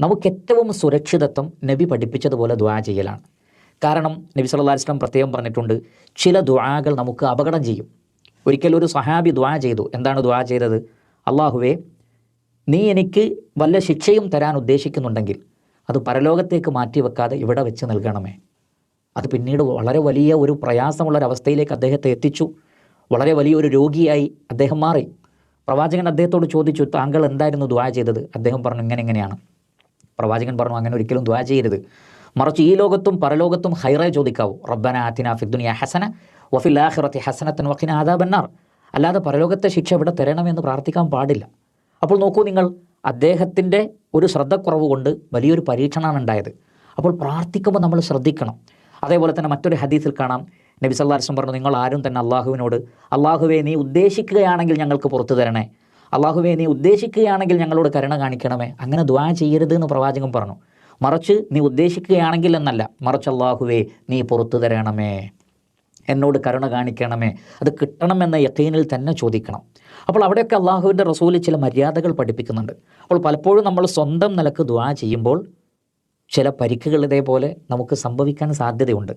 നമുക്കേറ്റവും സുരക്ഷിതത്വം നബി പഠിപ്പിച്ചതുപോലെ ദുആ ചെയ്യലാണ്. കാരണം നബി സല്ലല്ലാഹു അലൈഹി വസല്ലം പ്രത്യേകം പറഞ്ഞിട്ടുണ്ട്, ചില ദുആകൾ നമുക്ക് അപകടം ചെയ്യും. ഒരിക്കൽ ഒരു സഹാബി ദുആ ചെയ്തു. എന്താണ് ദുആ ചെയ്തത്? അല്ലാഹുവേ, നീ എനിക്ക് വല്ല ശിക്ഷയും തരാൻ ഉദ്ദേശിക്കുന്നുണ്ടെങ്കിൽ അത് പരലോകത്തേക്ക് മാറ്റിവെക്കാതെ ഇവിടെ വെച്ച് നൽകണമേ. അത് പിന്നീട് വളരെ വലിയ ഒരു പ്രയാസമുള്ളൊരവസ്ഥയിലേക്ക് അദ്ദേഹത്തെ എത്തിച്ചു. വളരെ വലിയൊരു രോഗിയായി അദ്ദേഹം മാറി. പ്രവാചകൻ അദ്ദേഹത്തോട് ചോദിച്ചു, താങ്കൾ എന്തായിരുന്നു ദുആ ചെയ്തത്? അദ്ദേഹം പറഞ്ഞു, ഇങ്ങനെയാണ്. പ്രവാചകൻ പറഞ്ഞു, അങ്ങനെ ഒരിക്കലും ദുആ ചെയ്യരുത്. മറിച്ച് ഈ ലോകത്തും പരലോകത്തും ഖൈറേ ചോദിക്കാവൂ. റബ്ബന ആതിനാ ഫിദ്ദുനിയ ഹസന വഫിൽ ആഖിറതി ഹസനത്തൻ വഖിനാ അദാബന്നാർ. അല്ലാതെ പരലോകത്തെ ശിക്ഷ ഇവിടെ തരണമെന്ന് പ്രാർത്ഥിക്കാൻ പാടില്ല. അപ്പോൾ നോക്കൂ നിങ്ങൾ, അദ്ദേഹത്തിൻ്റെ ഒരു ശ്രദ്ധക്കുറവ് കൊണ്ട് വലിയൊരു പരീക്ഷണമാണ് ഉണ്ടായത്. അപ്പോൾ പ്രാർത്ഥിക്കുമ്പോൾ നമ്മൾ ശ്രദ്ധിക്കണം. അതേപോലെ തന്നെ മറ്റൊരു ഹദീസിൽ കാണാം, നബി സല്ലല്ലാഹു അലൈഹി വസല്ലം പറഞ്ഞു, നിങ്ങൾ ആരും തന്നെ അള്ളാഹുവിനോട് അള്ളാഹുവേ നീ ഉദ്ദേശിക്കുകയാണെങ്കിൽ ഞങ്ങൾക്ക് പുറത്തു തരണേ, അള്ളാഹുവേ നീ ഉദ്ദേശിക്കുകയാണെങ്കിൽ ഞങ്ങളോട് കരുണ കാണിക്കണമേ, അങ്ങനെ ദുആ ചെയ്യരുത് എന്ന് പ്രവാചകൻ പറഞ്ഞു. മറിച്ച് നീ ഉദ്ദേശിക്കുകയാണെങ്കിൽ എന്നല്ല, മറിച്ച് അള്ളാഹുവേ നീ പുറത്തു തരണമേ, എന്നോട് കരുണ കാണിക്കണമേ, അത് കിട്ടണമെന്ന യഖീനിൽ തന്നെ ചോദിക്കണം. അപ്പോൾ അവിടെയൊക്കെ അള്ളാഹുവിൻ്റെ റസൂല് ചില മര്യാദകൾ പഠിപ്പിക്കുന്നുണ്ട്. അപ്പോൾ പലപ്പോഴും നമ്മൾ സ്വന്തം നിലക്ക് ദുആ ചെയ്യുമ്പോൾ ചില പരിക്കുകൾ ഇതേപോലെ നമുക്ക് സംഭവിക്കാൻ സാധ്യതയുണ്ട്.